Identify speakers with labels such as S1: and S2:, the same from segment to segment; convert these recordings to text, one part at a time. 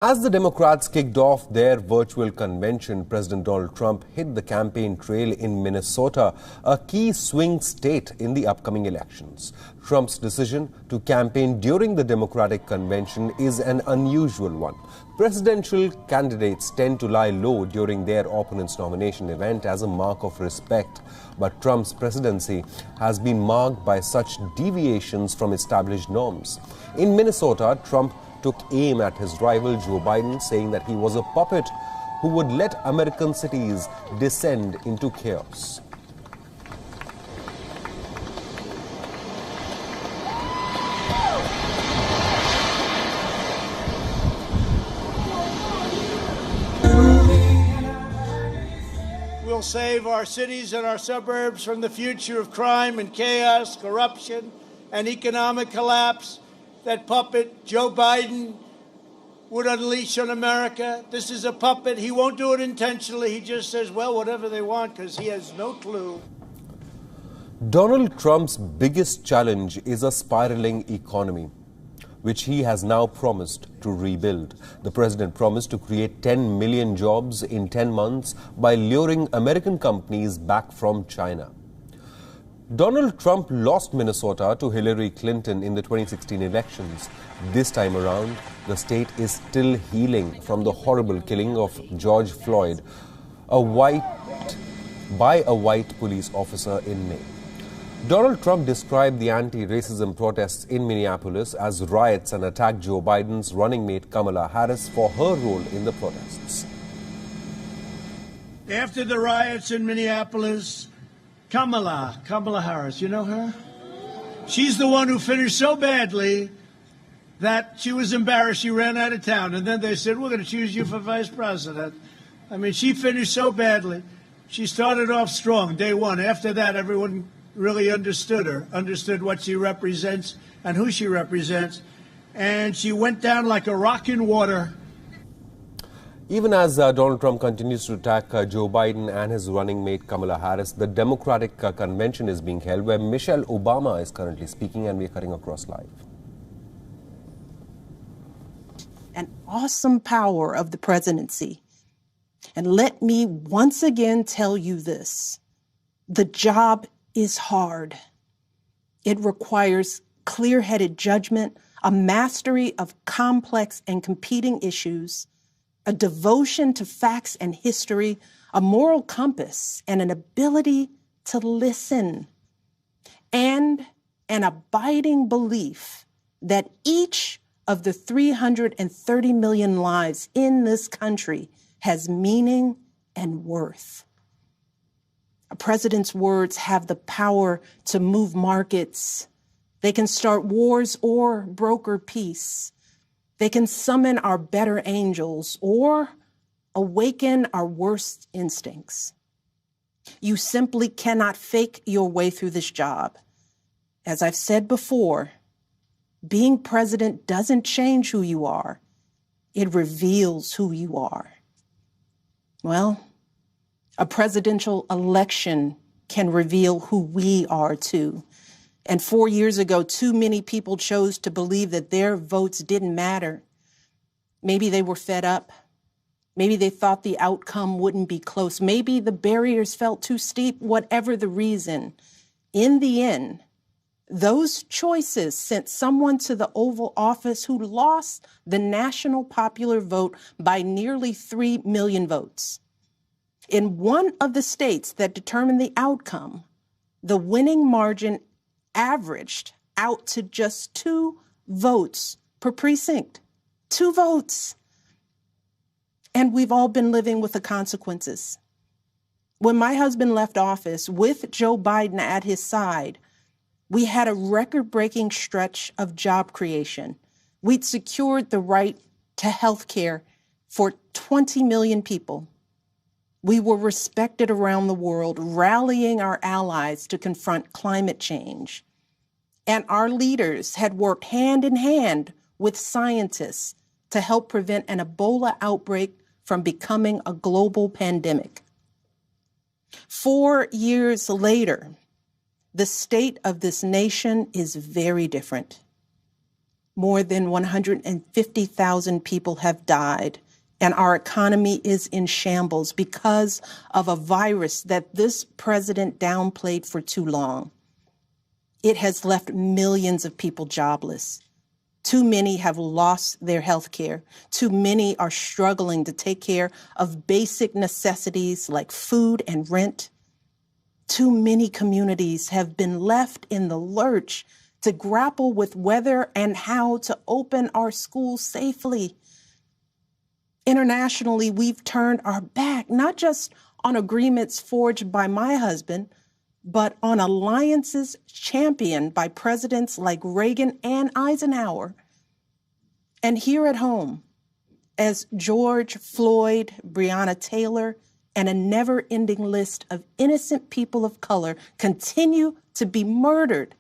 S1: As the Democrats kicked off their virtual convention, President Donald Trump hit the campaign trail in Minnesota, a key swing state in the upcoming elections. Trump's decision to campaign during the Democratic convention is an unusual one. Presidential candidates tend to lie low during their opponent's nomination event as a mark of respect. But Trump's presidency has been marked by such deviations from established norms. In Minnesota, Trump took aim at his rival Joe Biden, saying that he was a puppet who would let American cities descend into chaos.
S2: We'll save our cities and our suburbs from the future of crime and chaos, corruption, and economic collapse that puppet Joe Biden would unleash on America. This is a puppet. He won't do it intentionally. He just says, well, whatever they want, because he has no clue.
S1: Donald Trump's biggest challenge is a spiraling economy, which he has now promised to rebuild. The president promised to create 10 million jobs in 10 months by luring American companies back from China. Donald Trump lost Minnesota to Hillary Clinton in the 2016 elections. This time around, the state is still healing from the horrible killing of George Floyd, by a white police officer in May. Donald Trump described the anti-racism protests in Minneapolis as riots and attacked Joe Biden's running mate Kamala Harris for her role in the protests.
S2: After the riots in Minneapolis, Kamala Harris, you know her? She's the one who finished so badly that she was embarrassed. She ran out of town. And then they said, we're going to choose you for vice president. I mean, she finished so badly. She started off strong, day one. After that, everyone really understood her, understood what she represents and who she represents. And she went down like a rock in water.
S1: Even as Donald Trump continues to attack Joe Biden and his running mate Kamala Harris, the Democratic convention is being held where Michelle Obama is currently speaking, and we are cutting across live.
S3: An awesome power of the presidency. And let me once again tell you this. The job is hard. It requires clear-headed judgment, a mastery of complex and competing issues, a devotion to facts and history, a moral compass, and an ability to listen, and an abiding belief that each of the 330 million lives in this country has meaning and worth. A president's words have the power to move markets. They can start wars or broker peace. They can summon our better angels or awaken our worst instincts. You simply cannot fake your way through this job. As I've said before, being president doesn't change who you are. It reveals who you are. Well, a presidential election can reveal who we are too. And 4 years ago, too many people chose to believe that their votes didn't matter. Maybe they were fed up. Maybe they thought the outcome wouldn't be close. Maybe the barriers felt too steep, whatever the reason. In the end, those choices sent someone to the Oval Office who lost the national popular vote by nearly 3 million votes. In one of the states that determined the outcome, the winning margin averaged out to just 2 votes per precinct. 2 votes. And we've all been living with the consequences. When my husband left office with Joe Biden at his side, we had a record-breaking stretch of job creation. We'd secured the right to health care for 20 million people. We were respected around the world, rallying our allies to confront climate change. And our leaders had worked hand in hand with scientists to help prevent an Ebola outbreak from becoming a global pandemic. 4 years later, the state of this nation is very different. More than 150,000 people have died, and our economy is in shambles because of a virus that this president downplayed for too long. It has left millions of people jobless. Too many have lost their health care. Too many are struggling to take care of basic necessities like food and rent. Too many communities have been left in the lurch to grapple with whether and how to open our schools safely. Internationally, we've turned our back, not just on agreements forged by my husband, but on alliances championed by presidents like Reagan and Eisenhower. And here at home, as George Floyd, Breonna Taylor, and a never-ending list of innocent people of color continue to be murdered,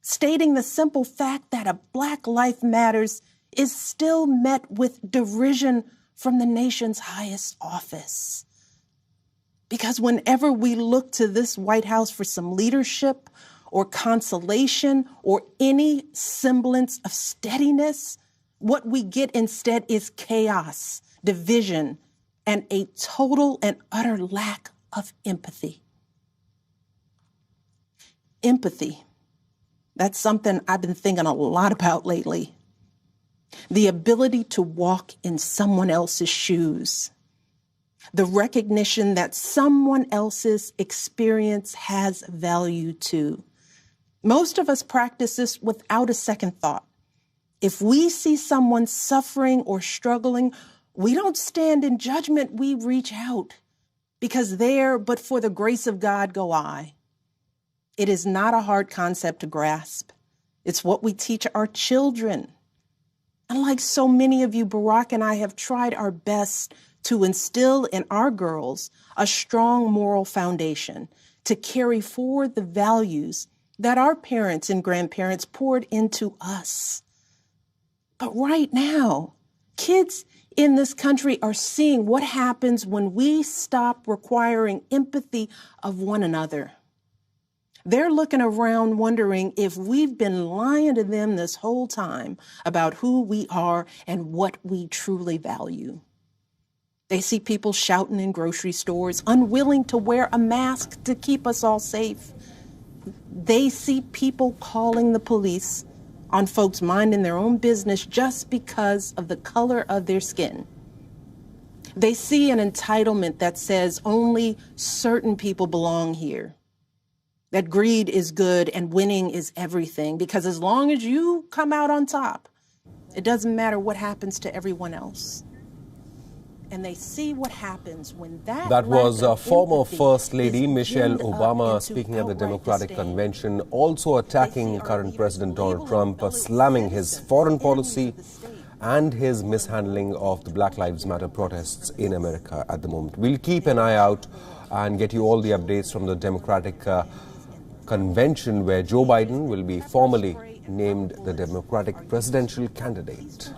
S3: stating the simple fact that a Black Life Matters is still met with derision from the nation's highest office. Because whenever we look to this White House for some leadership or consolation or any semblance of steadiness, what we get instead is chaos, division, and a total and utter lack of empathy. Empathy. That's something I've been thinking a lot about lately. The ability to walk in someone else's shoes. The recognition that someone else's experience has value too. Most of us practice this without a second thought. If we see someone suffering or struggling, we don't stand in judgment, we reach out. Because there, but for the grace of God, go I. It is not a hard concept to grasp. It's what we teach our children. And like so many of you, Barack and I have tried our best to instill in our girls a strong moral foundation to carry forward the values that our parents and grandparents poured into us. But right now, kids in this country are seeing what happens when we stop requiring empathy of one another. They're looking around wondering if we've been lying to them this whole time about who we are and what we truly value. They see people shouting in grocery stores, unwilling to wear a mask to keep us all safe. They see people calling the police on folks minding their own business just because of the color of their skin. They see an entitlement that says only certain people belong here. That greed is good and winning is everything, because as long as you come out on top, it doesn't matter what happens to everyone else. And they see what happens when that
S1: was former First Lady Michelle Obama speaking at the Democratic Convention, also attacking current President Donald Trump, slamming his foreign policy and his mishandling of the Black Lives Matter protests in America at the moment. We'll keep an eye out and get you all the updates from the Democratic Convention, where Joe Biden will be formally named the Democratic presidential candidate.